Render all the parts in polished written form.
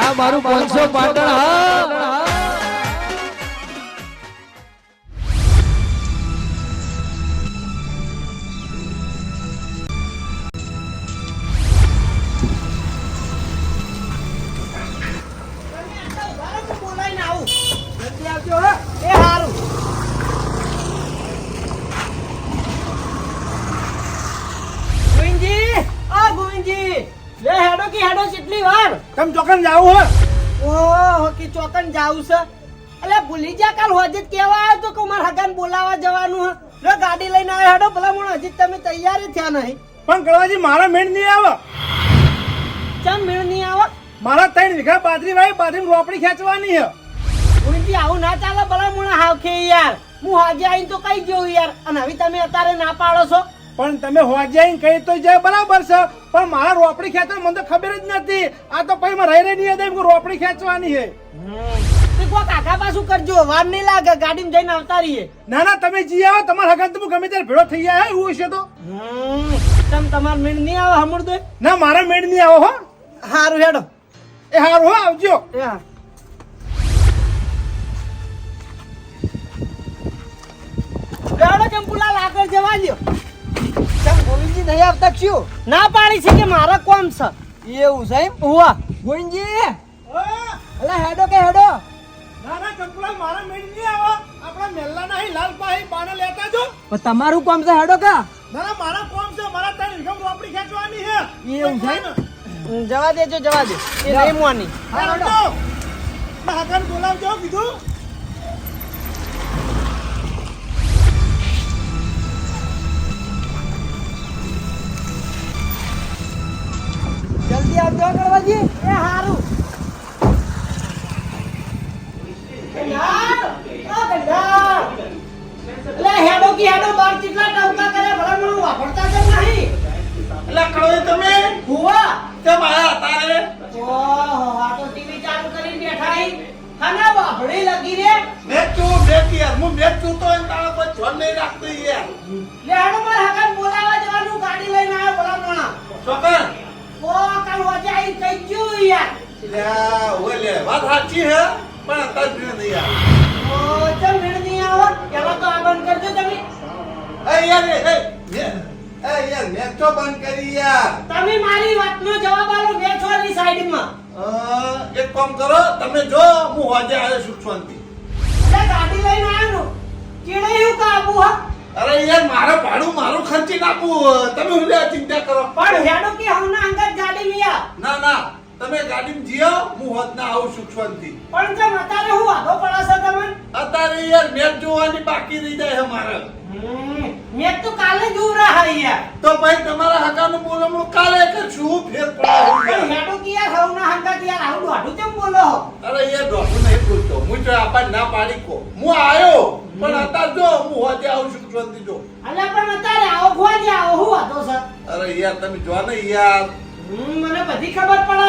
આ મારું 500 પાટણ હા તમ ચોકન જાવું હે ઓહો કે ચોકન જાવું છે અલે ભૂલી જા કાલ હોજે કેવા આવ્યો તો કે માર હગાન બોલાવા જવાનું હે લો ગાડી લઈને આવ્યો હેડો ભલા મને હજી તમે તૈયાર થયા નહીં પણ કળવાજી મારા મેળ નહીં આવે ચમ મેળ નહીં આવે મારા 3 વીઘા બાજરી વાય બાજરી રોપડી ખેંચવાની હે ઉનથી આવું ના ચાલે ભલા મને હાવખે યાર હું હોજે આઈને તો કઈ ગયો યાર અને હવે તમે અત્યારે ના પાડો છો પણ તમે હોજે આઈને કહી તો જાય બરાબર છે પણ મારા રોપડી ખેંચવા મને તો ખબર જ નથી આ તો પછી માં રહી નહીં દે રોપડી ખેંચવાની હે તે કો કાકા પાછું કરજો વાર નહીં લાગે ગાડીમાં જઈને આવતા રહીએ ના ના તમે જી આવો તમારા હગાન તો ગમે ત્યારે ભેળો થઈ જાય એવું છે તો તમ તમાર મેળ નહીં આવે હમુરદો ના મારા મેળ નહીં આવો હો હારું હેડો એ હારું હો આવજો એ હા લેડો ચંપુલાલ આગળ જવા દો ચમ ગોવિંદજી નહીં આવતા શું ના પાડી છે કે મારા કોમ છે એવું છે એમ હુઆ ગોવિંદજી અલે હેડો કે હેડો ના ના કંકુલા મારા મેળ નહીં આવો આપણા મેલ્લા નહીં લાલભાઈ બાને લેતા જો પણ તમારું કોમ છે હેડો કા ના ના મારા કોમ છે મારા 3 વીઘા રોપડી ખેંચવાની હે એવું છે જવા દેજો જવા દે એ નહીં મોની હેડો હગાન બોલાવજો કીધું જલ્દી આવજો કરવાજી એ હારું લે હેડો કી હેડો બાર ચીટલા ટવકા કરે ભલા મને વાપરતા જ નહીં એટલે કળોય તમે હુવા કેમ આયા તારે ઓહો આ તો ટીવી ચાલુ કરીને બેઠા હી હના વાપડી લગી રે મેચ યાર હું મેચ તો એમ તારા કોઈ ધ્યાન નહીં રાખતો યાર લે હેડો માર હકાન બોલાવા જવાનું ગાડી લઈને આવ્યો ભલા મોણા છોકરા ઓ કાલ હોજે આઈ કઈ ગયું યાર લે ઓલે વાત સાચી હે પણ અત્યારે ભીડ નહીં યાર ઓ ચમ ભીડ નહીં આવો પેલા તો આ બંધ કરજો તમે એ યાર મેચ તો બંધ કરી યાર તમે મારી વાતનો જવાબ આલો મેં છોરી સાઈડમાં એક કામ કરો તમે જો હું હોજે આવ્યો સુખ શાંતિ એટલે ગાડી લઈને આવ્યો કેડે હું કાબુ હા અરે યાર મારા ભાડું મારું ખર્ચી નાખું તમે હું ચિંતા કરો પણ હેડો કે હમણાં અંગત ગાડી મિયા ના ના તમે ગાડીમાં જીઓ હું હોત ના આવું સુખ શાંતિ પણ જેમ અત્યારે હું આગો પડાશે તમને અત્યારે યાર મેચ જોવાની બાકી રહી જાય છે મારે મેં તો કાલે જ ઉરા હા યાર તો ભાઈ તમારા હકાનું બોલમણું કાલે કરશું ફેર પડે પણ હેડો કે યાર હવના અંગત યાર આવું દોઢું કેમ બોલો અરે યાર ડોક્ટર નહીં બોલતો હું તો આપણને ના પાડી કો હું આયો પણ અત્યારે જો હું હોજે આવું સુખ શાંતિ જો અલે પણ અત્યારે આવો ખોજે આવો હું હતો સર અરે યાર તમે જો ને યાર મને બધી ખબર પડે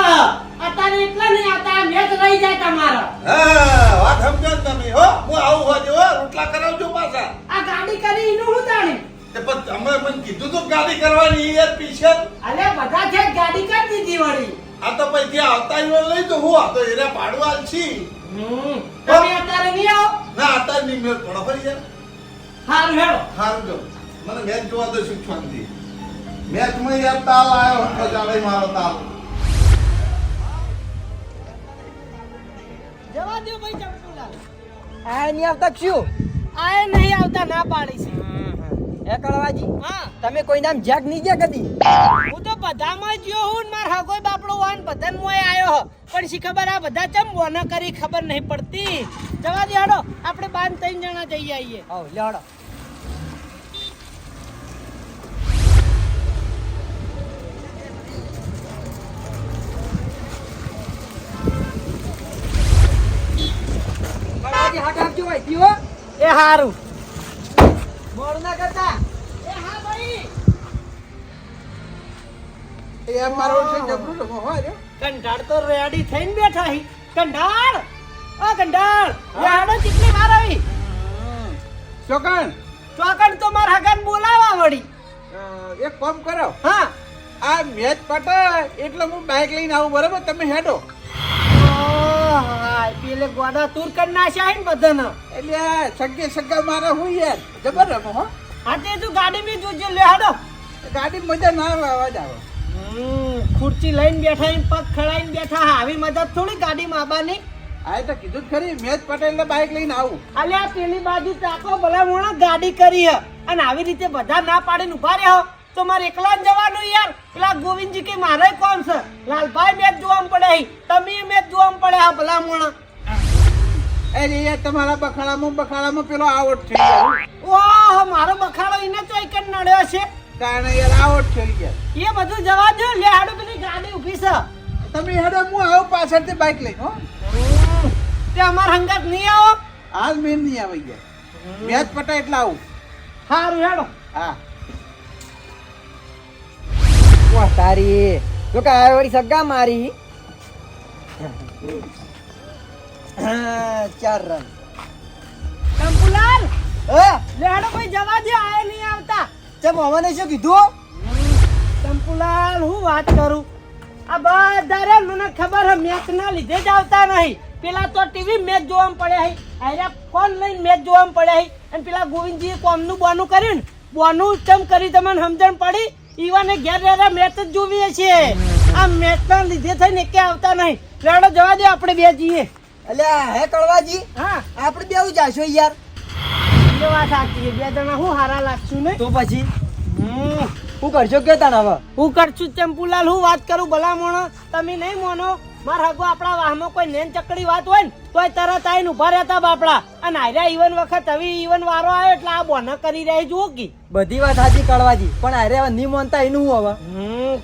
અત્યારે એટલા નહીં આવતા મેચ રહી જાય તમારા હા વાત સમજો ને તમે હો હું આવું હોજે હો રોટલા કરાવજો પાછા આ ગાડી કરી એનું હું જાણી તે પણ તમે મને કીધું તો ગાડી કરવાની યાર પીછે અલે બધા છે ગાડી કરી દીધી વળી આ તો પછી આવતા યો લઈ તો હું આ તો એરા પાડવા આલછી તમે અત્યારે નહીં આવો ના અત્યારે નહીં મેળ પડો ફરી યાર હારું હેડો હારું જો મને મેચ જોવા તો સુખ શાંતિ મેચ માં યાર તાલ આવ્યો હતો જાડે મારો તાલ જવા દો ભાઈ ચંપુલાલ આ નહીં આવતા શું આ નહીં આવતા ના પાડી છે એ કળવાજી હા તમે કોઈ નામ જેક નહીં જે કદી હું તો બધામાં જ્યો હું ને માર હગોય બાપડો વાન બધાન મોય આયો હ પણ શી ખબર આ બધા ચમ બોના કરી ખબર નહીં પડતી જવા દે હાડો આપણે બાન 3 જણા જઈ આવીએ આવ લેડો કળવાજી હાથ આપજો ભાઈ પીવો એ હારું મોડ ના કરતા એ હા ભાઈ એ મારો છે જબરું રમો હોય કંટાળ તો રેડી થઈને બેઠા હી કંટાળ ઓ કંટાળ યાડો કેટલી વાર આવી ચોકન ચોકડ તો માર હગન બોલાવા વળી એક કામ કરો હા આ મેચ પટે એટલે હું બાઇક લઈને આવું બરાબર તમે હેડો હાય પેલે ગોડા તુર કરી નાખ્યા હે ને બધાને. એટલે સગે સગા મારા હું યાર જબર રમો હો આજે તું ગાડી બી જોજે લે હાડો. ગાડી મજા ના આવે અવાજ આવે ખુરચી લઈને બેઠા ને પગ ખડાઈને બેઠા આવી મદદ થોડી ગાડીમાં આવવાની. આ તો કીધું જ ખરી મેચ પટેલ ને બાઈક લઈને આવું અલ્યા પેલી બાજુ તાકો ભલા મોણા ગાડી કરી હે અને આવી રીતે બધા ના પાડીને ઉભા રહ્યા તો મારે એકલા જ જવાનું યાર. પેલા ગોવિંદજી કે મારે કોણ છે લાલભાઈ મેચ જોવામાં પડે હે તમે મેચ જોવામાં પડે હા ભલા મોણા. અરે યાર તમારા બખાડામાં પેલો આઉટ થઈ ગયો ઓહ મારો બખાડો એને તો એક જ નડ્યો છે. કારણ યાર આઉટ થઈ ગયા એ બધું જવા દો લે હાડો પેલી ગાડી ઊભી છે તમે હેડો હું આવું પાછળથી બાઈક લઈને હો તે અમાર હંગાત નહીં આવો. હાલ મેં નહીં આવી ગયા મેચ પટા એટલે આવું હારું હેડો. હા વાહ તારી તો કે આ વળી સગા મારી 4 રન. કંપુલાલ લેડો કોઈ જવા દે આય નહીં આવતા. ચમ હવાને શું કીધું કંપુલાલ હું વાત કરું આ બધા રે મને ખબર હે મેચ ના લીધે જ આવતા નહીં. પેલા તો ટીવી મેચ જોવામાં પડે હે આયરા ફોન લઈને મેચ જોવામાં પડે હે અને પેલા ગોવિંદજીએ કોમનું બોનું કર્યું ને બોનું ચમ કરી તમને સમજણ પડી ઈવાને ઘેર રહેલા મેચ જ જોવીએ છીએ. આ મેચ ના લીધે થઈને કે આવતા નહીં. લેડો જવા દે આપણે બે જઈએ. અલ્યા હે કળવાજી હા આપણે બેઉ જાશો યાર. એ વાત સાચી છે. બે જણા હું હારા લાગશું ને તો પછી હું કરશો કે તાણ હવે હું કરશું ચંપુલાલ હું વાત કરું ભલા મોણો તમે નહીં મોનો માર હગો આપણા વાહમાં કોઈ નેન ચકડી વાત હોય ને તોય તરત આવીને ઉભા રહેતા બાપડા અને આર્યા ઈવન વખત હવે ઈવન વારો આવ્યો એટલે આ બોના કરી રહી જુઓ કી. બધી વાત સાચી કળવાજી પણ અરે હવે નહીં માનતા એનું હું હવે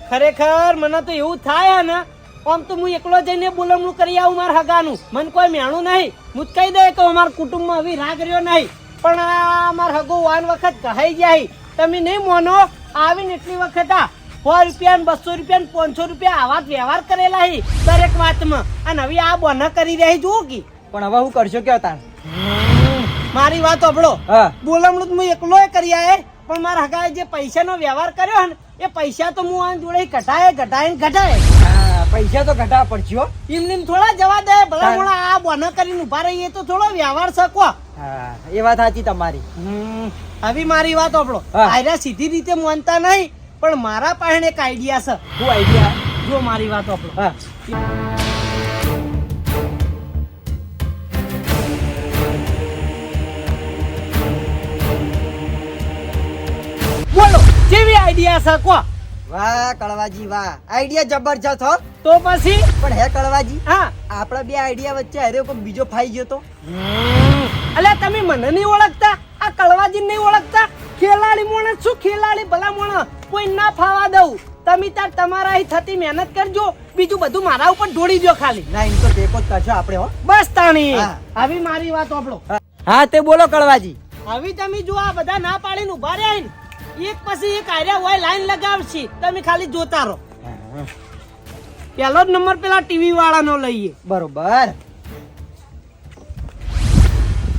ખરેખર મને તો એવું થાય ને આમ તો હું એકલો જઈને બોલમણું કરી આવું મારા હગાનું મને કોઈ મેણું નહીં. હું જ કહી દે કે અમારા કુટુંબમાં હવે રાગ રહ્યો નહીં પણ આ મારા હગો વાન વખત કહાઈ જાય તમે નહીં મોનો આવીને એટલી વખત આ 100 રૂપિયા 200 રૂપિયા 500 રૂપિયા આવા જ વ્યવહાર કરેલા હી દરેક વાતમાં અને હવે આ બોના કરી રહી જુઓ કી. પણ હવે હું કરશો કે તાણ મારી વાત સાંભળો હા બોલમણું હું એકલો કરી આયે પણ મારા હગાએ જે પૈસાનો વ્યવહાર કર્યો ને એ પૈસા તો હું આ જોડે ઘટાય પૈસા તો ઘટા પડશે હો. એમને થોડા જવા દે ભલા મોણા આ બોના કરીને ઉભા રહીએ તો થોડો વ્યવહાર શકવો. હા એ વાત સાચી તમારી. હવે મારી વાત સાંભળો હા. આયરા સીધી રીતે માનતા નહીં પણ મારા પાસે એક આઈડિયા છે. શું આઈડિયા જો મારી વાત સાંભળો હા બોલો કેવી આઈડિયા છે કો. વાહ કળવાજી વાહ આઈડિયા જબરજસ્ત હો. તો પછી પણ હે કળવાજી હા આપણા બે આઈડિયા વચ્ચે અરે કોઈ બીજો ફાઈ ગયો તો અલ્યા તમે મને નહીં ઓળખતા આ કળવાજી નહીં ઓળખતા ખેલાડી મોણે શું ખેલાડી ભલા મોણે કોઈ ના ફાવા દઉં તમે તાર તમારા અહીં થતી મહેનત કરજો બીજું બધું મારા ઉપર ઢોળી દો ખાલી. ના એમ તો ટેકો જ કરશો આપણે હો. બસ તાણી હા. હવે મારી વાત સાંભળો હા તે બોલો કળવાજી. હવે તમે જો આ બધા ના પાડીને ઉભા રહ્યા ને એક પછી એક આર્યા હોય લાઈન લગાવશે તમે ખાલી જોતા રહો. પેલો જ નંબર પેલા ટીવી વાળાનો લઈએ. બરોબર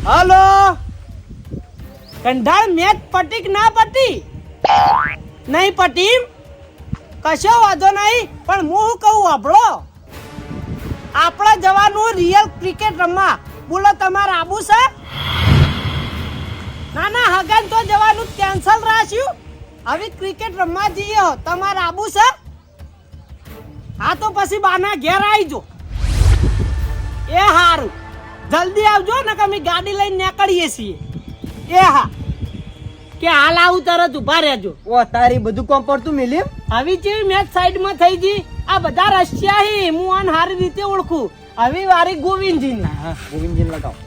હલો કંઢાળ મેચ પટી કે ના પટી નહીં પટી કશો વાંધો નહીં પણ હું શું કહું આપણો આપણા જવાનું રિયલ ક્રિકેટ રમવા બોલો તમારે આબુ છે. ના ના હગન તો જવાનું કેન્સલ રાખ્યું હવે ક્રિકેટ રમવા જઈએ તમારે આબુ છે. હા તો પછી બાના ઘેર આવજો એ હારું જલ્દી આવજો ને કે અમે ગાડી લઈને નીકળીએ છીએ. એ હા કે હાલ આવું તરત ઉભા રહેજો. ઓ તારી બધું કોમ પડતું મિલ્યું. આવી જેવી મેચ સાઈડમાં થઈ ગઈ આ બધા રશિયા હી હું આને સારી રીતે ઓળખું. હવે વારી ગોવિંદજીની. હા ગોવિંદજી લગાવો.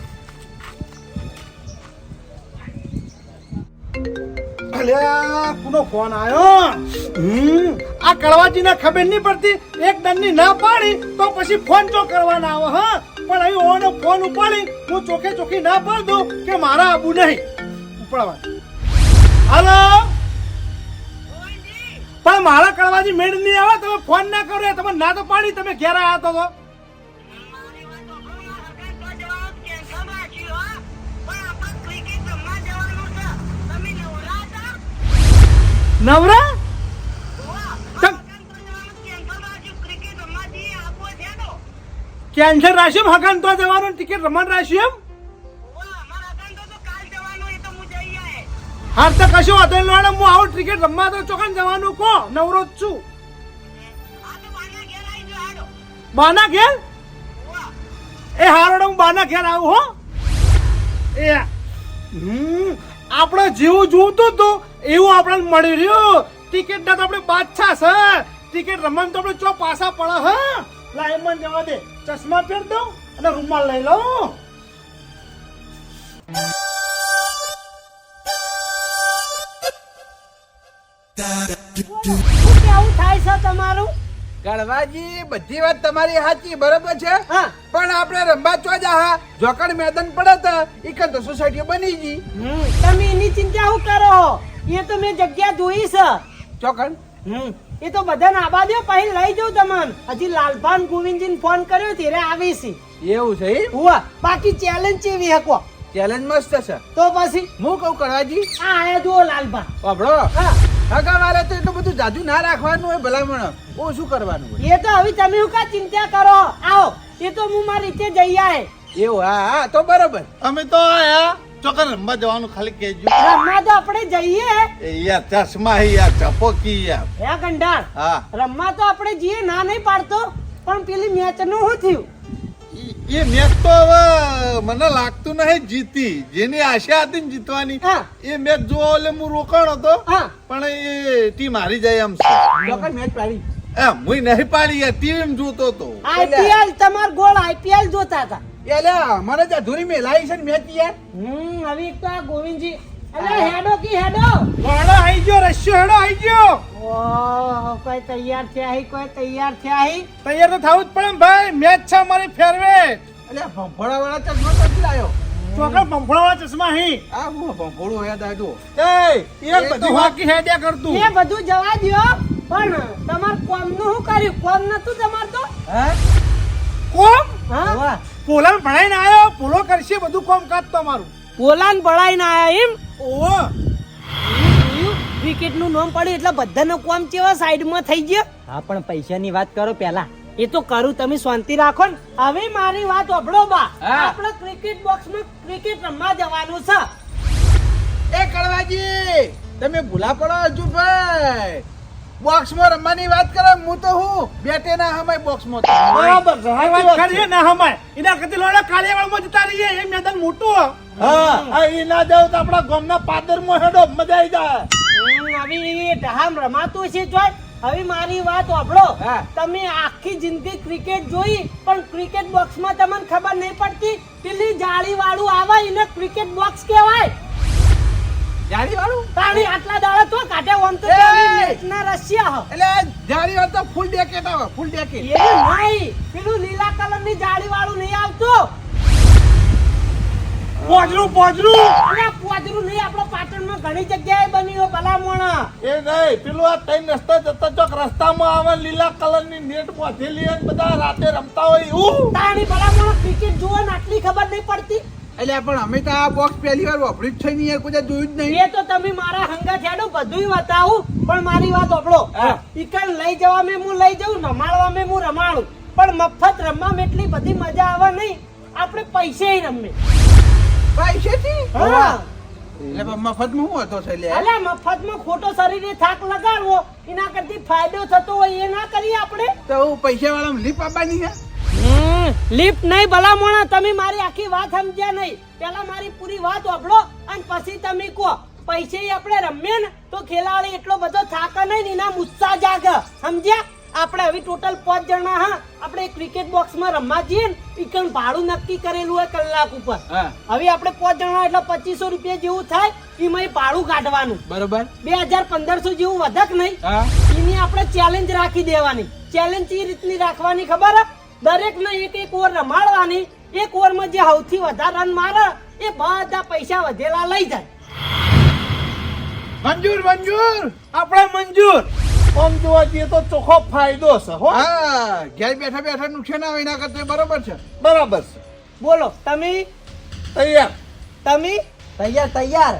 અલ્યા કોનો ફોન આવ્યો આ કળવાજીને ખબર નહીં પડતી એક દંડની ના પાડી તો પછી ફોન તો કરવાના આવે હા પણ અહીં ઓનો ફોન ઉપાડી હું ચોખે ચોખી ના પાડ દઉં કે મારા આબુ નહીં ઉપાડવા. હાલો પણ મારા કળવાજી મેળ નહીં આવે તમે ફોન ના કરો તમે ના તો પાડી તમે ઘેર આવ્યા તો નવરા કેન્સર રાખ્યું એમ? હગન તો જવાનું, ટિકિટ રમણ રાખ્યું એમ? હાર તો કશું વાંધો નહીં લોડો, હું આવું ક્રિકેટ રમવા તો ચોકન જવાનું કો, નવરો જ છું. બાના ઘેર? એ હારોડો હું બાના ઘેર આવું હો. એ આપણે જેવું જોતું હતું એવું આપણને મળી રહ્યું. ટિકિટ ના તો આપણે બાદશાહ છે, ટિકિટ રમવાનું તો આપણે ચો પાછા પડે. હા લાઈનમાં જવા દે, ચશ્મા પહેર દઉં અને રૂમાલ લઈ લઉં. શું કેવું થાય છે તમારું? કડવાજી બધી વાત તમારી સાચી બરોબર છે, હા. પણ આપણે રંબા ચો જા જોકડ મેદાન પડે તો એક તો સોસાયટી બની ગઈ. તમે એની ચિંતા શું કરો? એ તો મેં જગ્યા જોઈ છે. ચોકડ એ તો બધા આબા દો, પછી લઈ જાઉં તમને. હજી લાલભાન ગોવિંદજી ફોન કર્યો ત્યારે આવી છે. એવું છે એમ? હુઆ, બાકી ચેલેન્જ કેવી હકો? ચેલેન્જ મસ્ત છે. તો પછી હું કહું કડવાજી, આ આયા જુઓ લાલભા. બાબડો હા, હગા મારે તો એટલું બધું જાજુ ના રાખવાનું હોય ભલામણ, ઓછું કરવાનું હોય. એ તો હવે તમે શું કા ચિંતા કરો? આવો, એ તો હું મારી રીતે જઈ આય. એવું? હા હા, તો બરોબર. અમે તો આયા ચોકન રમવા જવાનું, ખાલી કહેજો. રમવા તો આપણે જઈએ. એ યાર ચશ્મા હે યાર, ચપોકી યાર. હે ગંડાર, હા, રમવા તો આપણે જઈએ, ના નહીં પાડતો, પણ પેલી મેચ નું શું થયું? એ મેચ તો હવે મને લાગતું નહીં જીતી. જેની આશા હતી ને જીતવાની, હા. એ મેચ જોવા એટલે હું રોકાણ હતો, હા. પણ એ ટીમ હારી જાય એમ છે. ચોકડ મેચ પાડી. એમ હું નહીં પાડી યાર, ટીમ જોતો તો. આઈપીએલ, તમાર ગોળ આઈપીએલ જોતા હતા. એટલે મને તો અધૂરી મેલાઈ છે ને મેચ યાર. હવે એક તો આ ગોવિંદજી, અરે હેડો કી હેડો. વાળો આઈ ગયો, રસ્યો હેડો આઈ ગયો. ઓહ, કોઈ તૈયાર થયા હી, કોઈ તૈયાર થયા હી. તૈયાર તો થવું જ પડે ને ભાઈ, મેચ છે અમારી ફેરવેટ. એટલે ભંભોળા વાળા ચશ્મા ક્યાંથી લાયો? ચોકન પંફળાવાળા ચશ્મા હી. આ હું ભંભોળું યાદ આવ્યું. એ બધી વાકી હેડ્યા કરતું. એ બધું જવા દ્યો, પણ તમાર કોમનું શું કર્યું? કોમ નતું તમાર તો? હે? કોમ હા, પોલાન ભણાઈને આયો, પોલો કરશે બધું કોમ કાજ તમારું. પોલાન બળાઈને આયા એમ? ઓહો, ક્રિકેટ નું નામ પડ્યું એટલે બધાનો કોમ કેવા સાઈડમાં થઈ ગયો. હા પણ પૈસાની વાત કરો પેલા. એ તો કરું, તમે શાંતિ રાખો ને. હવે મારી વાત સાંભળો બા. હા. આપણે ક્રિકેટ બોક્સમાં ક્રિકેટ રમવા જવાનું છે. એ કડવાજી તમે ભૂલા પડો અર્જુનભાઈ, બોક્સમાં રમવાની વાત કરો. હું તો હું બેટે ના હમાય બોક્સમાં તો. બરાબર છે. આ વાત કરીએ ને હમાય. એના કરતી લોડા કાલિયાવાડમાં જતા રહીએ, એ મેદાન મોટું હે. હા, આ ઈ ના જાવ તો આપણા ગામના પાદરમાં હેડો, મજા આવી જાય. હવે ઢહામ રમાતું છે જોય. હવે મારી વાત સાંભળો. હા. તમે આખી જિંદગી ક્રિકેટ જોઈ, પણ ક્રિકેટ બોક્સમાં તમને ખબર નહીં પડતી. પેલી જાળી વાળું આવે એને ક્રિકેટ બોક્સ કહેવાય. જાળી વાળું? તાણી આટલા દાડા તો કાઢે ઓમ તો એ! મેચના રશિયા હ. એટલે આ જાળી વાળું તો ફૂલ ડેકેટ આવે, ફૂલ ડેકેટ. એવું નહીં, પેલું લીલા કલરની જાળી વાળું નહીં આવતું. પોજરું પોજરું. અને આ પોજરું નહીં, આપણો પાટણમાં ઘણી જગ્યાએ બન્યું ભલામણ. એ નહીં, પેલું આ ત્રણ રસ્તા જતા ચોક રસ્તામાં આવે, લીલા કલરની નેટ બાંધેલી હોય ને બધા રાતે રમતા હોય એવું. તાણી ભલામણ ક્રિકેટ જોવા ને આટલી ખબર નહીં પડતી. એટલે પણ અમે તો આ બોક્સ પહેલી વાર વાપર્યું જ છે નહીં યાર, કોઈ જોયું જ નહીં. એ તો તમે મારા હંગા છેડો બધુંય બતાવું, પણ મારી વાત સાંભળો. હા. ઈકણ લઈ જવા મેં હું લઈ જાઉં, રમાડવા મેં હું રમાડું, પણ મફત રમવામાં એટલી બધી મજા આવે નહીં. આપણે પૈસે રમે. પૈસેથી? હા. એટલે પણ મફતમાં હું હતો છે લે? અલે મફતમાં ખોટો શરીરે થાક લગાડવો, એના કરતી ફાયદો થતો હોય એ ના કરીએ આપણે. તો હું પૈસા વાળા લીપ આપવાની છે? લિફ્ટ નહીં ભલામણા, તમે મારી આખી વાત સમજ્યા નહીં. પેલા મારી પૂરી વાત સાંભળો અને પછી તમે કહો. પૈસે આપણે રમીએ ને તો ખેલાડી એટલો બધો થાક નહીં ને એના ઉત્સાહ જાગે, સમજ્યા? આપણે હવે ટોટલ 5 જણા હા, આપણે ક્રિકેટ બોક્સમાં રમવા જઈએ ને, ઈકણ ભાડું નક્કી કરેલું હોય કલાક ઉપર. હા. હવે આપણે 5 જણા એટલે 2500 રૂપિયા જેવું થાય, એમાં ભાડું કાઢવાનું. બરોબર. 2000-1500 જેવું વધક નહીં. હા. એની આપણે ચેલેન્જ રાખી દેવાની. ચેલેન્જ એ રીતની રાખવાની ખબર હે? દરેકને એક ઓવર રમાડવાની. એક ઓવરમાં જે સૌથી વધારે રન મારે એ બધા પૈસા વધેલા લઈ જાય. મંજૂર મંજૂર, આપણે મંજૂર. આમ જોવા જઈએ તો ચોખ્ખો ફાયદો છે હો. હા, ઘેર બેઠા બેઠા નુકસાન આવે એના કરતા બરોબર છે. બરાબર છે. બોલો તમે તૈયાર. તમે તૈયાર તૈયાર.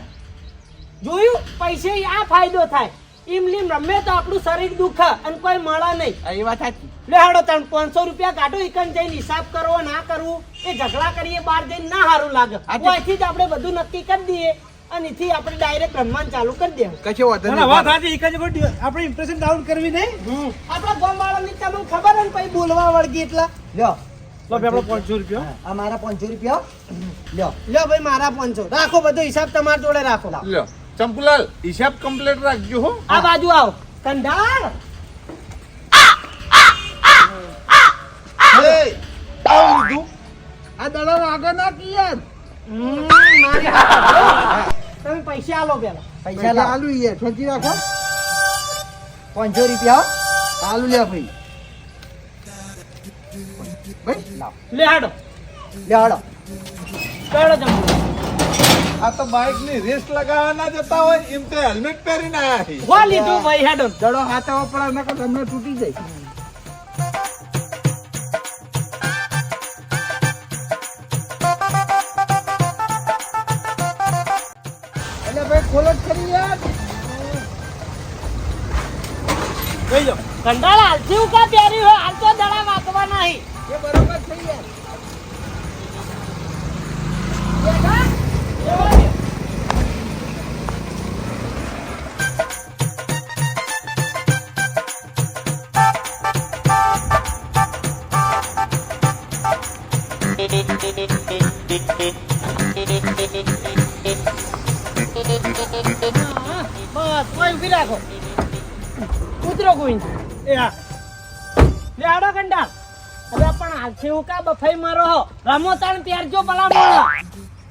જોયું? પૈસે આ ફાયદો થાય. લીમ રમે તો આપણું શરીર દુખે અને કોઈ મળે નહીં. આ એ વાત સાચી. લે હાડો તમે 500 રૂપિયા કાઢો ઈકન જઈને હિસાબ કરવો ના કરવું એ ઝઘડા કરીએ બહાર જઈને ના સારું લાગે. અહીંથી જ આપણે બધું નક્કી કરી દઈએ અને અહીંથી આપણે ડાયરેક્ટ રમવાનું ચાલુ કરી દઈએ. કશો વાંધો ના, નહીં. વાત સાચી. એક જ વખત આપણે ઇમ્પ્રેશન ડાઉન કરવી નહીં. આપણા ગામવાળાની તમને ખબર ને પછી બોલવા વળગી એટલા. લ્યો લો ભાઈ આપણે 500 રૂપિયા. આ મારા 500 રૂપિયા લ્યો. લ્યો ભાઈ મારા 500 રાખો, બધો હિસાબ તમારા જોડે રાખો. લ્યો ચંપુલાલ હિસાબ કમ્પ્લીટ રાખજો હો. આ બાજુ આવો કંધાર. એ આવું લીધું. આ દડો આગળ ના કી યાર. મારી વાત. તમે પૈસા આલો પેલા. પૈસા લાવ. આલુ યાર છોજી રાખો. 500 રૂપિયા આલુ લે ભાઈ. ભાઈ લાવ. લે હાડો લ્યો હાલો. ચડો જમો. આ તો બાઇક ની રેસ લગાવવાના જતા હોય એમ તો હેલ્મેટ પહેરીને આયા છે. હો લીધું ભાઈ હાડો. દડો હાથાવો પડે નકર તમને તૂટી જાય. એટલે ભાઈ ખોલો જ કરી યાર. લઈ જાઓ. કંડાળ હાલથી ઉકા પહેર્યું હોય હાલ તો દડા વાગવા નહીં. એ બરોબર થઈ યાર. બસ કોઈ ઉભી રાખો. ઉતરો ગોવિંદ. એ હા. લે હાડો કંડાળ. હવે પણ હાલથી ઉકા બફાઈ મારો હો. રમો તાણ પહેરજો ભલા મોણા.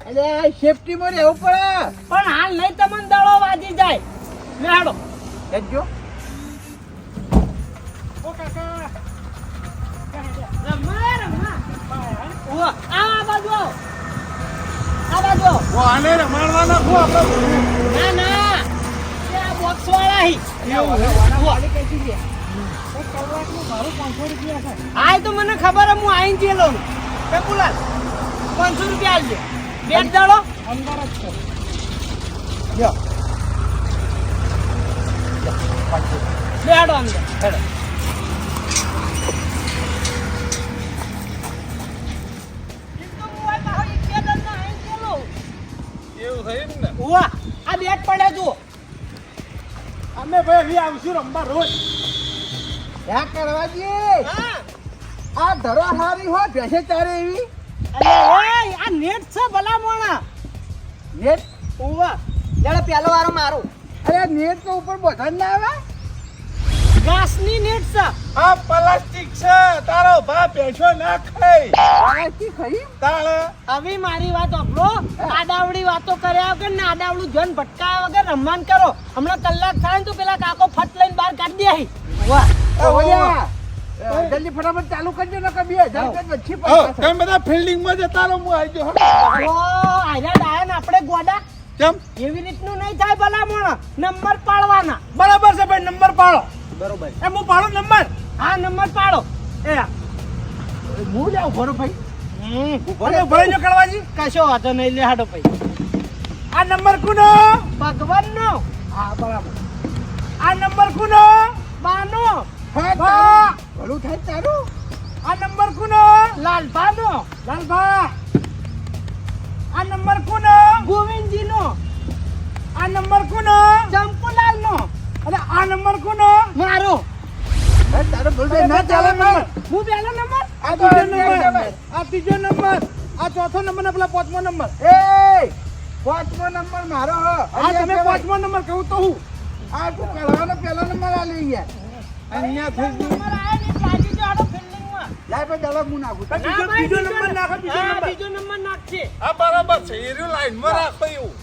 એટલે સેફટી માં રહેવું પડે. પણ હાલ નહીં તમને દડો વાજી જાય. લે હાડો. જજો. ઓ કાકા. રમા રમા. ઓ આ બાજુ આવો. આ બાજુ આવો. ઓ આને રમાડવાના શું આપણે? ના ના એ આ બોક્સ વાળા હી. હા એ તો મને ખબર હે, હું આઈને જેલો છું. પેપુલાલ 500 રૂપિયા આલજો. બેટ દાડો અંદર જ છે. લ્યો. બેડો અંદર. હેડો. એવું થયું ને. ઉવા આ બેટ પડ્યા જુઓ. અમે ભાઈ અહીં આવશું રમવા રોજ. યા કરવાજી. હા આ ધરો હારી હો ભેસે ચારે એવી. અરે એ આ નેટ છે ભલા મોણા. નેટ. ઉવા લેડો પહેલો વારો મારું. અરે નેટ તો ઉપર બધા ના આવે. ઘાસની નેટ છે. આ પ્લાસ્ટિક છે તારો ભા પેશો ના ખાય. આથી ખરી. તાળ હવે મારી વાત સાંભળો. આડાવડી વાતો કર્યા વગર ને આડાવડું જન ભટકાયા વગર રમવાન કરો. હમણાં કલાક થાય ને તો પેલા કાકો ફટ લઈને બહાર કાઢી દે અહીં. વાહ. ઓયા. જલ્દી ફટાફટ ચાલુ કરજો નકર 2000 રૂપિયા વચ્ચે ઓ પૈસા તમે બધા ફિલ્ડિંગ માં જતા રહો હું આવી જાઉં. ઓ આયરા ડાયન આપણે ગોડા કેમ એવી રીતનું નહીં થાય ભલા મોણા. નંબર પાડવાના. બરાબર છે ભાઈ, નંબર પાડો. બરોબર. એ હું પાડો નંબર. હા નંબર પાડો. એ હા. હું જાઉં ભરો ભાઈ. ભલે ભલે જો કળવાજી. કશો વાંધો નહીં. લે હાડો ભાઈ. આ નંબર કુનો? ભગવાનનો. હા બરાબર. આ નંબર કુનો? બાનો. હા બા. તારું. ભલું થાય તારું. આ નંબર કુનો? લાલભાનો. લાલભા. આ નંબર કુનો? ગોવિંદજીનો. આ નંબર કુનો? ચંપુલાલનો. અને આ નંબર કુનો? મારો. હે, તારું ભલું ના ચાલે નંબર. હું પહેલો નંબર. આ બીજો નંબર. આ ત્રીજો નંબર. આ ચોથો નંબર ને પેલા પાંચમો નંબર. એ પાંચમો નંબર મારો હો. આ તમે પાંચમો નંબર કહું તો હું. આ તું કળવાનો પહેલો નંબર આલી યાર. અહીંયા થઈ ગયું. નંબર આયો ને બાજી જો હાડો ફિલ્ડિંગમાં. લાય ભાઈ દડો હું નાખું. આ બીજો નંબર નાખો, બીજો હા, નંબર. બીજો નંબર નાખશે. આ બરાબર છે એર્યું લાઈન માં રાખો એવું.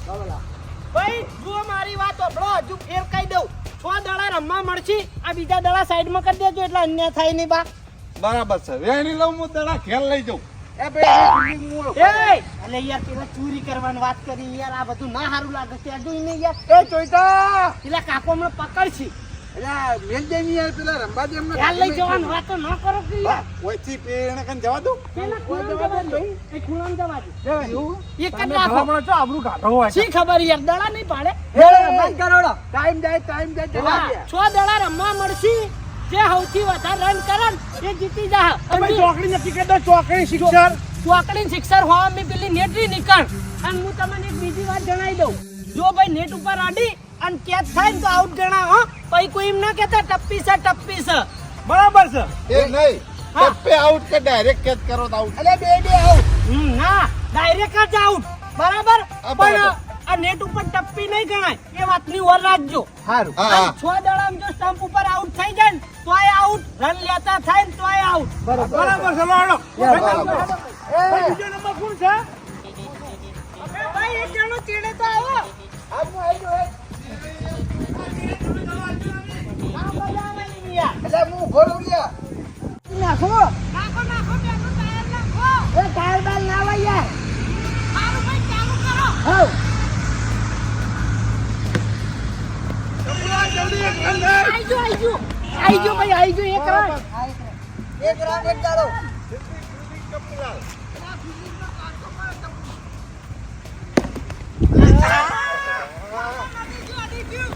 ભાઈ જુઓ મારી વાત સાંભળો. હજુ ફેર કહી દઉં. 6 દડા રમવા મળશે. આ બીજા દડા સાઈડમાં કરી દેજો એટલે અન્ય થાય નહીં બા. બરાબર છે વેણી લઉં હું દડા ખેલ લઈ જાઉં. એ ભાઈ હું એ અલે યાર પેલા ચોરી કરવાની વાત કરી યાર. આ બધું ના સારું લાગે છે. હજુ એને યાર એ ચોઈતા. પેલા કાકો હમણાં પકડશે. અલ્યા મેલ દે ની યાર પેલા રંબા દે એમને યાર લઈ જવાનું વાતો ન કરો કે યાર ઓયથી પેણે કન જવા દો પેલા ખૂણામાં જવા દે એ ખૂણામાં જવા દે એવું એક જ તમે રાખો ભલામણ છો આબરૂ કાઢો હોય શી ખબર યાર દડા નહીં પાડે બંધ કરોડો ટાઈમ જાય જવા દે 6 દડા રમવા મળશે જે સૌથી વધારે રન કરે ને એ જીતી જા તમે ચોકડી નક્કી કરી દો ચોકડી શિક્ષણ ચોકડી સિક્સર હોવા મે પેલી નેટરી નીકળ અને હું તમને એક બીજી વાત જણાવી દઉં જો ભાઈ નેટ ઉપર આડી અને કેચ થાય ને તો આઉટ ગણા હો પછી કોઈ એમ ના કહેતા ટપ્પી છે બરાબર છે એ નહીં હા. ટપ્પે આઉટ કે ડાયરેક્ટ કેચ કરો તો આઉટ અલ્યા બે આઉટ ના ડાયરેક્ટ જ આઉટ બરાબર હા, પણ બરાબર. આ નેટ ઉપર ટપ્પી નહીં ગણાય એ વાતની ઓર રાખજો સારું હા અને હા 6 દડામાં જો સ્ટમ્પ ઉપર આઉટ થઈ જાય ને તોય આઉટ રન લેતા થાય ને તોય આઉટ બરાબર છે લાડો બરાબર. બીજો નંબર કોણ છે ભાઈ એક જણો ચીડે તો આવો આ મજા આવે નહીં યાર. અલ્યા હું ઘોડું લ્યા નાખો બેનું ટાયર નાખો એ ટાયર બાલ ના આવે યાર સારું ભાઈ ચાલુ કરો હો આઈજો ભાઈ એક રન એક રાઉન્ડ એક દાડો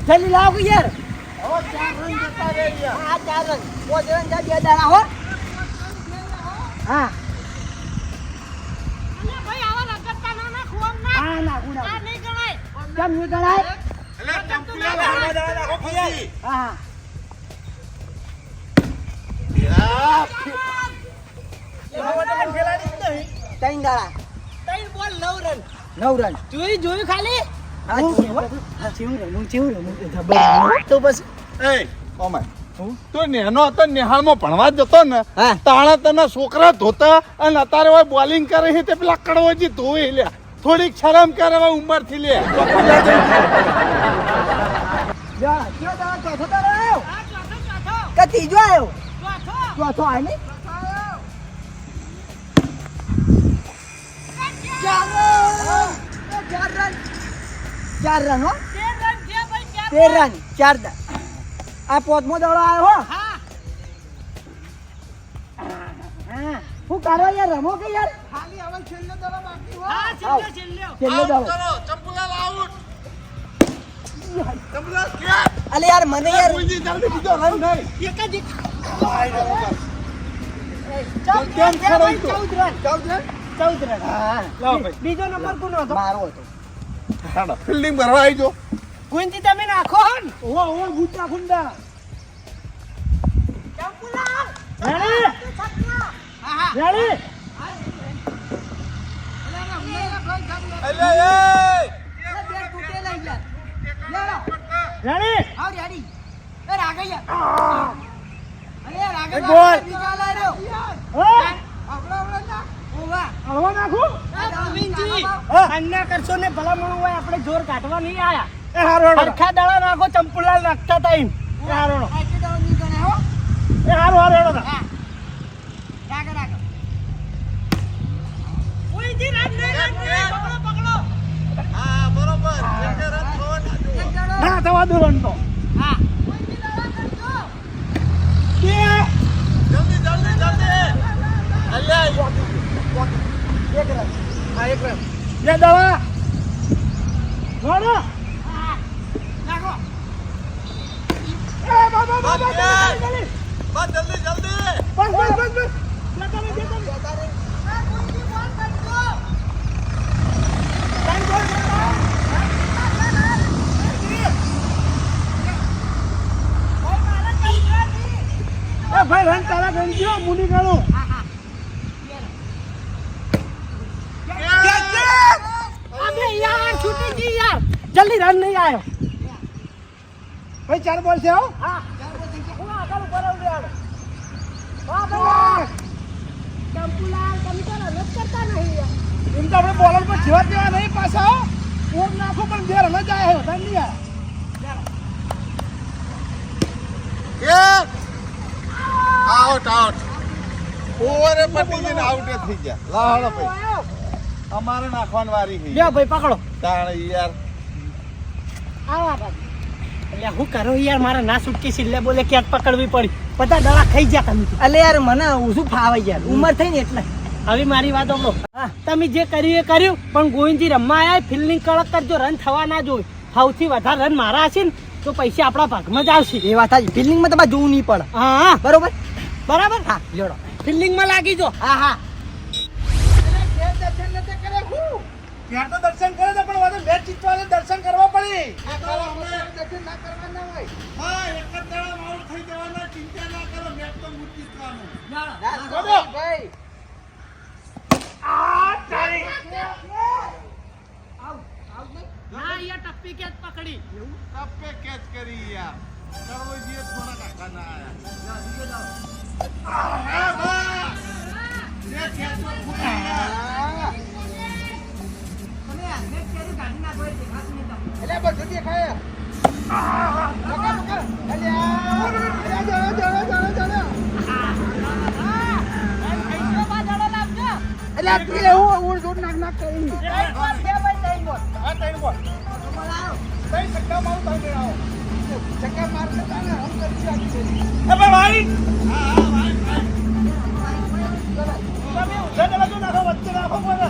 જલ્દી લાવો યાર હવે 4 રન જતા રહે યાર. આ 4 રન 5 રન જા 2 દાડા હો હા ભાઈ આવા રગડતા ના નાખો આમ ના હા નાખું આ નહીં ગણાય કેમ નહીં ગણાય અલ્યા ચંપુલા લાવો. હા યા, 3 દાડા 3 બોલ 9 રન 9 રન જોયું ખાલી હા તો બસ એ ઓમાય તું નેનો હતો નિહાળમાં ભણવા જતો ને હા. તાણા તને છોકરા ધોતા અને અત્યારે હોય બોલિંગ કરે છે તે પેલા કડવોજી ધોઈ લે થોડીક શરમ કરે હવે ઉંમર થી લે કયો દાડા ચોથો દાડો આવ્યો આ ચોથો કે ત્રીજો આવ્યો ચોથો ચોથો આવ્યો ને ચાર રન હો 13 રન છે ભાઈ 13 રન 4 આ પોતમો દાડો આવ્યો હો હા હું કરો યાર રમો કે યાર ખાલી હવે છેલ્લો દડો બાકી હોય હા છેલ્લો છેલ્લો દાડો કરો ચંપુલાલ આઉટ ચંપુલાલ કે અલે યાર મને યાર જલ્દી બીજો રન નહીં એક જ કેમ ખરો ઈ તો? 14 રન હા લાવો ભાઈ બીજો નંબર કોનો હતો મારો હતો હાલો ફિલ્ડિંગ ભરવા આવી જો ગુંજી તમે નાખો ને ઓ ગુંડા ગુંડા ચંપુલાલ રેડી રેડી અલે એ રેડી એક બોલ હા હળવા નાખું ગોવિંદજી હા. અન્ના કરશો ને ભલામણ હોય આપણે જોર કાઢવા નહીં આયા એ હારો હારો સરખા દાડા નાખો ચંપુલાલ નાખતા ટાઈમ એ હારો હારો ઉઈજી રન નહીં પકડો પકડો હા બરોબર એક રન થવાના જો. ના થવા દો રન તો હા જલ્દી અલ્યા જે દવા ગોળો નાખો એ બાબા બાબા જલ્દી બસ જલ્દી બસ બસ બસ બસ જતા રે જતા રે આ ઉઈજી બોલ કરજો ટાઈમ ગોળ એ ભાઈ રન તારા ગણજો મુની ગણો અબે યાર છૂટી ગઈ યાર જલ્દી રન નહીં આયો ભાઈ 4 બોલ છે હો હા હું આગળ ઉપર આવું યાર હા ભાઈ ચંપુલાલ તમે તો રન જ કરતા નહીં યાર એમ તો આપણે બોલર પર જીવા દેવા નહીં પાછા હો ઓમ નાખો પણ બે રન જ આયા હતા નહીં યાર આઉટ ઓવરે પટી જઈને આઉટ થઈ ગયા લાહડો ભાઈ અમારે નાખવાની વારી ગઈ લ્યો ભાઈ પકડો તાણ યાર આવા ભાઈ એટલે હું કરો યાર મારે ના છૂટકી સિલ્લે બોલે કેટ પકડવી પડી બધા દડા ખાઈ ગયા તમે તો. અલે યાર મને ઓછું ફાવે યાર ઉંમર થઈ ને એટલે હવે મારી વાત સાંભળો તમે જે કર્યું એ કર્યું પણ ગોવિંદજી રમવા આવ્યા ફિલ્ડિંગ કડક કરજો રન થવા ના જોઈએ સૌથી વધારે રન મારા હશે ને તો પૈસા આપણા ભાગમાં જ આવશે એ વાત સાચી ફિલ્ડિંગમાં તમારે જોવું નહીં પડે હા બરોબર બરાબર હા જોડો ફિલ્ડિંગમાં લાગી જો હા હા ત્યાં તો દર્શન કરે છે પણ વાતે મેચ જીતવાને દર્શન કરવા પડી દર્શન ના કરવાના હોય. હા એક જ દાડા આઉટ થઈ જવાના ચિંતા ના કરો મેચ તો મૂકી જીતવાનું ભાઈ હા યાર ટપ્પી કેચ પકડી ટપ્પે કેચ કરી યાર સરોજીએ થોડા કાકા ના આયા વાહ એ કેચ પર ફૂટી ગયા એટલે બધું દેખાય. પકડ, પકડ. અલ્યા, જણો. અલ્યા, તું એવું ઉડ નાક કરી. આ ત્રણ બોલ કઈ સટ્ટા મારું તમે આવો ચક્કર મારશે તાને હમ કરી આપી. એ ભાઈ હા હા ભાઈ તમે ઉધા દડા જો નાખો વચ્ચે નાખો બોલ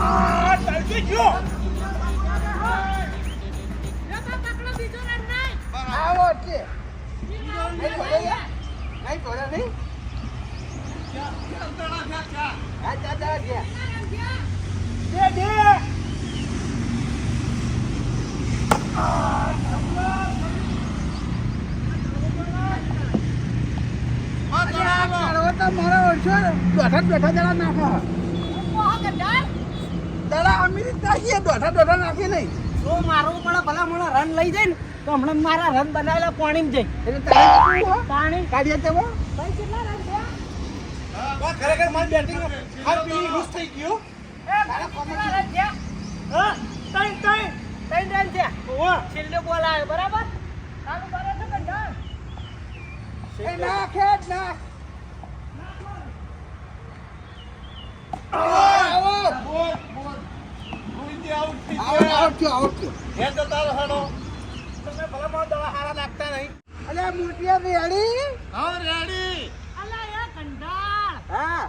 આ તડકી ગયો આવો કે નહીં પડે નહીં. હા ચાચા ગયા. દે કાઢવો તો મારા વર્ષો બેઠા દડા નાખો. દડા અમી રીતના છીએ દોઢા નાખી નહીં. તો મારું પણ ભલા મને રન લઈ જાય ને તો હમણાં મારા રન બનાવેલા પાણીમાં જાય એટલે તારે કેવું હો? પાણી કાઢીએ તેમાં ભાઈ કેટલા રન થયા વાહ ખરેખર મારી બેટિંગ હાલ પેલી લૂઝ થઈ ગયો કેટલા રન થયા હા ત્રણ ત્રણ રન થયા ઓવા છેલ્લો બોલ આવ્યો બરાબર ચાલુ કરે છે કંડાળ એ નાખે જ નાખ. આવો બોલ બોલ ગોવિંદજી આઉટ થઈ આવો ગયા આઉટ થયો. હે જતા રહો તમે ભલા મારા દડા હારા નાખતા નહીં અલ્યા મોટિયા વેડી. હા રેડી અલા યાર કંડાળ હા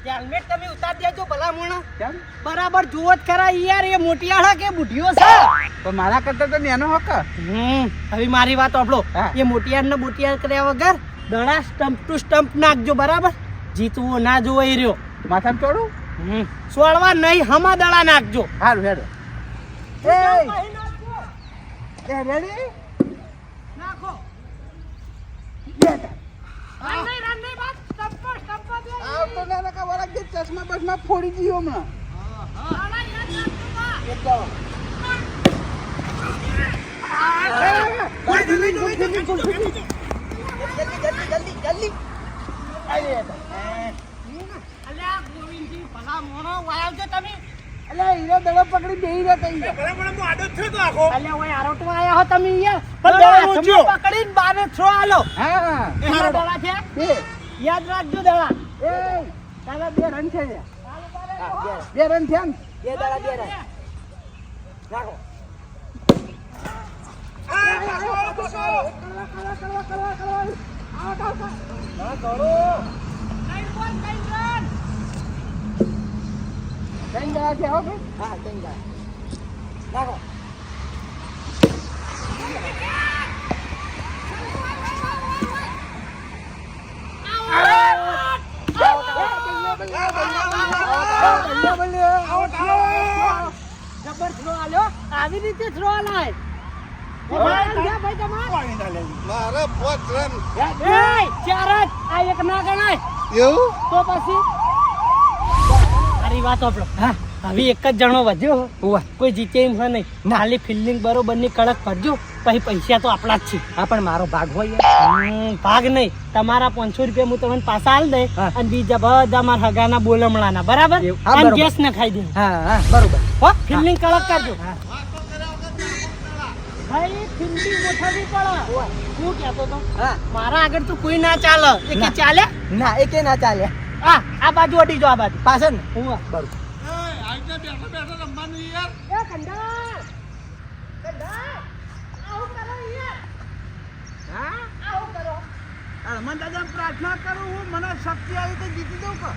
હેલ્મેટ તમે ઉતાર દેજો ભલા મોણા કેમ? બરાબર જુઓ જ ખરા યાર એ મોટિયાળા કે બુઢીઓ છે તો મારા કરતા તો નેનો હક. હવે મારી વાત સાંભળો હા. એ મોટિયાર ને બોટિયાર કર્યા વગર દડા સ્ટમ્પ ટુ સ્ટમ્પ નાખજો બરાબર જીતવો ના જોવો એ રહ્યો માથામાં ચોડું. સોળવા નહીં હમા દડા નાખજો સારું હેડો. એ રેડી. નાખો આવતો ના નકા વળગ દે ચશ્મા બસમાં ફોડી દીયો હમણાં. એકદમ. જલ્દી. અલ્યા ગોવિંદજી ભલા મોણો વાળજો તમે અલ્યા હીરો દડો પકડી બેહી રહ્યો તઈ. ભલા મને હું આદત થયો તો આખો અલ્યા ઓય આરોટમાં આયા હો તમે યાર પણ દડા ઊંચ્યો. પકડીને બાને થ્રો આલો હા. એના દડા છે બે. યાદ રાખજો દડા એ તારા 2 રન છે ને? હા, 2 રન થયા ને? બે દાડા બે રાત રાખો ત્રણ જણા છે હો ભાઈ. હા ત્રણ દાડા રાખો જબર થ્રો આલ્યો આવી રીતે થ્રો આલાય ભાઈ તમારે મારા 5 રન એ ચાર જ આ એક ના ગણાય એવું તો પછી મારી વાત સાંભળો હા હવે એક જ જણો વધ્યો હોવા કોઈ જીતે એમ છે નહીં ખાલી ફિલ્ડિંગ બરોબર ની કડક કરજો પછી પૈસા તો આપણા જ છે હા પણ મારો ભાગ હોય યાર. ભાગ નહીં તમારા 500 રૂપિયા હું તમને પાછા હાલ દે હા. અને બીજા બધા મારા હગાના બોલમણાના બરાબર એવું. હા, અને બરોબર. ગેસ ને ખાઈ દે હા બરોબર હો ફિલ્ડિંગ કડક કરજો વાતો કર્યા વગર ભાઈ ફિલ્ડિંગ ગોઠવવી પડે હું કહેતો તો હા મારા આગળ તો કોઈ ના ચાલે એ કે ના. ચાલે ના એકે ના ચાલે આ બાજુ અડી જો આ બાજુ પાછળ ને હું બરોબર એ આજને બેઠા બેઠા પ્રાર્થના કરું હું મને શક્તિ આવી તો જીતી દઉં કે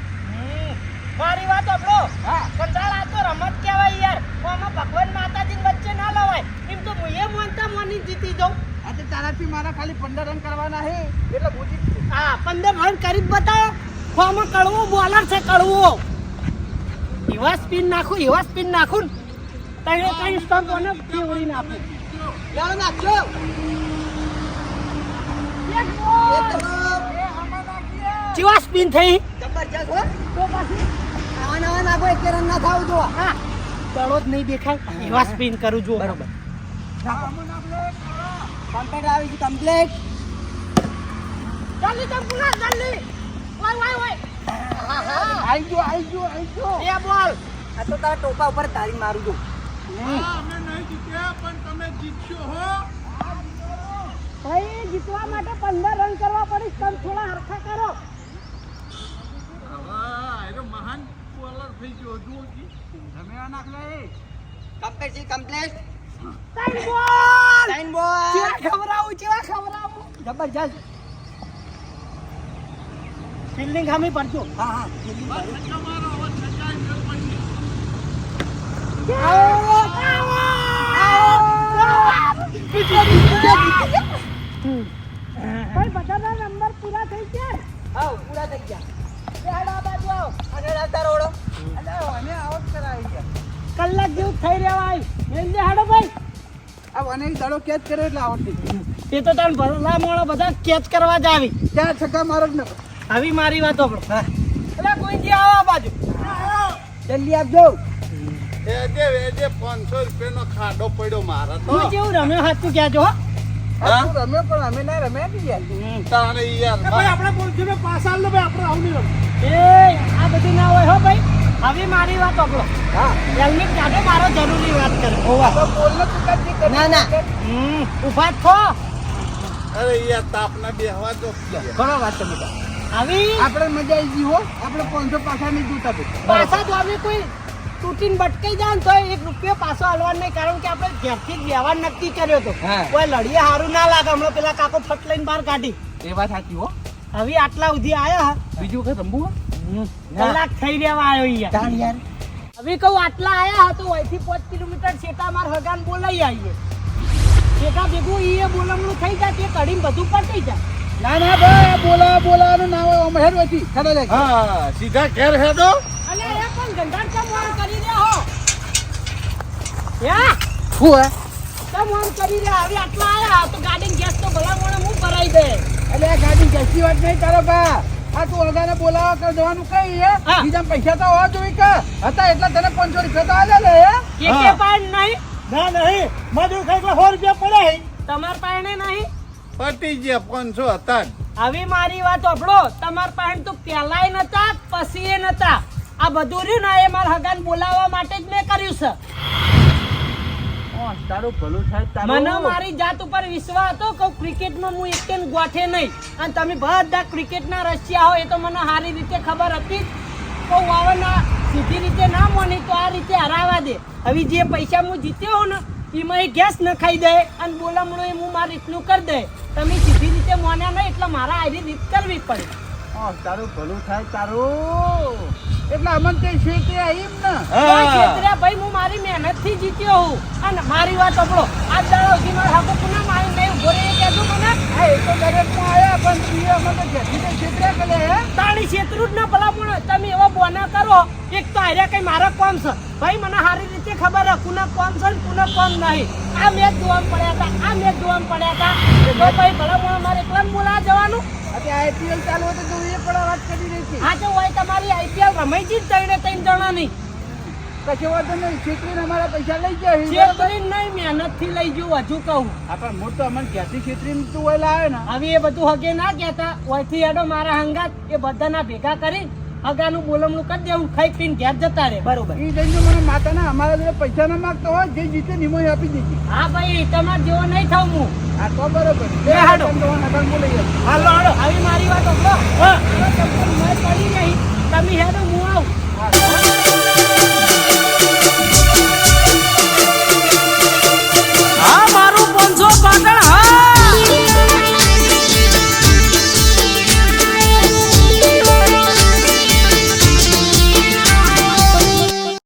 મારી વાત સાંભળો. હા. કંટાળ આ તો રમત કહેવાય યાર. આમાં ભગવાન માતાજી વચ્ચે ના લવાય. એમ તો હું એ મોનતા મોની જીતી જાઉં. આ તો તારાથી મારા ખાલી 15 રન કરવાના હે એટલે હું જીતી જઈશ. હા 15 રન કરી જ બતાવો. આમાં કડવો બોલર છે કડવો. એવા સ્પિન નાખું ને તઈને તઈ સ્ટમ્પ અને ફેવરી નાખું. ચાલો નાખજો ચેવા સ્પિન થઈ જબરજસ્ત હો તો પછી આવા નવા નાખો એટલે રન ના થાવ જો હા દડો જ નહીં દેખાય એવા સ્પિન કરું છું બરોબર કમ્પ્લીટ આવી છે કમ્પ્લીટ જલ્દી તો પુલા જલ્દી વાય આઈ ગયો એ બોલ આ તો તારા ટોપા ઉપર તારી મારું છું અમે નહીં જીત્યા પણ તમે જીતશો હો. ભાઈ જીતવા માટે 15 રન કરવા પડી તમે થોડા હરખા કરો હવે મહાન બોલર થઈ ગયો જુઓ જી. તમે આ નાખ લે કમ્પ્લીટ છે કમ્પ્લીટ ટાઈમ બોલ સાઈન બોલ ચેવા ખવરાવું જબરજસ્ત ફિલ્ડિંગ ખામી પડજો હા હા તમારો હવે છકાઈ ગયો પછી. ભાઈ બધાના નંબર પૂરા થઈ ગયા હા પૂરા થઈ ગયા હેડ આ બાજુ આવો અને રાતા રોડો અલે મને આવત કરાવી ગયા કલાક જેવું થઈ રહેવાય મેલજે હાડો ભાઈ આ મને દડો કેચ કર્યો એટલે આવડતી એ તો તને ભલા મોણો બધા કેચ કરવા જ આવી ત્યાં છક્કા મારો જ ન આવી મારી વાતો આપણો એટલે કોઈ આવો આ બાજુ જલ્દી આપજો એજે 500 રૂપિયાનો ખાડો પડ્યો મારા તો. તું જેવું રમ્યો હતું ક્યાં જો હા? તું રમ્યો પણ અમે ના રમ્યા નહીં યાર તારે યાર ભાઈ આપણે બોલશું ને પાસ આલ ને ભાઈ આપણે આવું નહીં રમવું. એ આ બધું ના હોય હો ભાઈ આવી મારી વાત આપણો હા હેલ્મેટ કાઢો મારો જરૂરી વાત કરે તો બોલને તું કાઢી કરી ના ના ઉભા જ થો અરે યાર તાપના બેહવા દો. ઘણો વાત તમે આવી આપણે મજા આવી ગઈ હો આપણે 500 પાછા નહીં જોતા ભાઈ પાછા જો અમે કોઈ તૂટીને ભટકાઈ જાય ને તો 1 રૂપિયો પાછો હાલવાનો નહીં કારણ કે આપણે ઘેરથી જ વ્યવહાર નક્કી કર્યો હતો હા. કોઈ લડીએ સારું ના લાગે હમણાં પેલા કાકો ફટ લઈને બહાર કાઢી એ વાત સાચી હો હવે આટલા સુધી આયા બીજું કઈ રમવું કલાક થઈ રહેવા આવ્યો યાર તાણ યાર હવે કહું આટલા આયા તો અહીંથી 5 કિલોમીટર છેટા માર હગાન બોલાઈ આવીએ છેટા ભેગું એ બોલમણું થઈ જાય તે કઢીને બધું પટી જાય ના ભાઈ બોલાવાનું ના હોય અમે હેડ વધી ખેડો લે હા સીધા ઘેર હેડો. અલે એ પણ ગંધાર ચમ વાળ કરી રહ્યા હો યા હું હે ચમ વાળ કરી રહ્યા હવે આટલા આયા તો ગાડી ગેસ તો ભલા મોણે હું ભરાઈ દે એટલે આ ગાડી જતી વાત નહીં તારો બા આ તું અગાને બોલાવા કર જવાનું કઈ હે હા. બીજા પૈસા તો હોવા જોઈએ કે હતા એટલા તને 500 રૂપિયા તો આલે લે હે કે પાણ નહીં ના નહીં મજૂર ખાઈ 100 રૂપિયા પડે તમાર પાણે નહીં પટી ગયા 500 હતા જ. હવે મારી વાત સાંભળો તમાર પાસે તો પહેલાય નતા પછી એ નતા આ બધું રહ્યું ને એ મારા હગાન બોલાવવા માટે જ મેં કર્યું છે તારું ભલું થાય મને મારી જાત ઉપર વિશ્વાસ હતો કે ક્રિકેટમાં હું એક ગોઠે નહીં અને તમે બધા ક્રિકેટના રશિયા હો એ તો મને સારી રીતે ખબર હતી તો વાવના સીધી રીતે ના મોની તો આ રીતે હરાવા દે હવે જે પૈસા હું જીત્યો હોઉં ને એમાં એ ગેસ ન ખાઈ દે અને બોલામણું એ હું મારી રીતનું કરી દે તમે સીધી રીતે મોન્યા નહીં એટલે મારા આવી રીત કરવી પડે તારું ભલું થાય તારું એટલે અમન તે શેકે આઈમ ને કોઈ ક્ષેત્રે ભાઈ હું મારી મહેનતથી જીત્યો હું અને મારી વાત સાંભળો આજ દાડો સુધી મારા હાકો પુના મારી નહીં ઉભો રહે કહેજો મને આ એ તો દરેકમાં આયા પણ તું અમન તો જેથી તે ક્ષેત્રે કલે હે તાણી ક્ષેત્રું જ ના ભલા પણ તમે એવા બોના કરો એક તો આર્યા કઈ મારા કોમ છે ભાઈ મને સારી રીતે ખબર છે કુના કોમ છે ને કુના કોમ નહીં આ મેચ જોવા પડ્યા હતા આ મેચ જોવા પડ્યા હતા તો ભાઈ ભલા પણ મારે એકલા જ બોલા જવાનું અત્યારે આઈપીએલ ચાલુ હતું તો એ પણ વાત કરી રહી છે હા તો હોય તમારી આઈપીએલ રમાઈ જ 3 જણા નહીં કશો વાંધો નહીં છેતરીને અમારા પૈસા લઈ જાય ક્ષેત્રી નહીં મહેનતથી લઈ જવું હજુ કહું આપણ મોટ તો અમને ક્યાંથી છેતરીને તું ઓય લાવે ને હવે એ બધું હગે ના કહેતા ઓયથી હેડો મારા હંગાત એ બધાના ભેગા કરી હગાનું બોલમણું કરી દેવું ખાઈ પીને ઘેર જતા રહે બરોબર એ જઈને મને માતાના અમારા જોડે પૈસા ના માંગતો હોય જે જીતે નિમો આપી દેજે હા ભાઈ તમારે જેવો નહીં થાવ હું આ તો બરોબર એ હાડો. બોલી હાલો હાલો હવે મારી વાત સાંભળો. હવે તમને મેચ પડી નહીં તમે હેડો હું આવું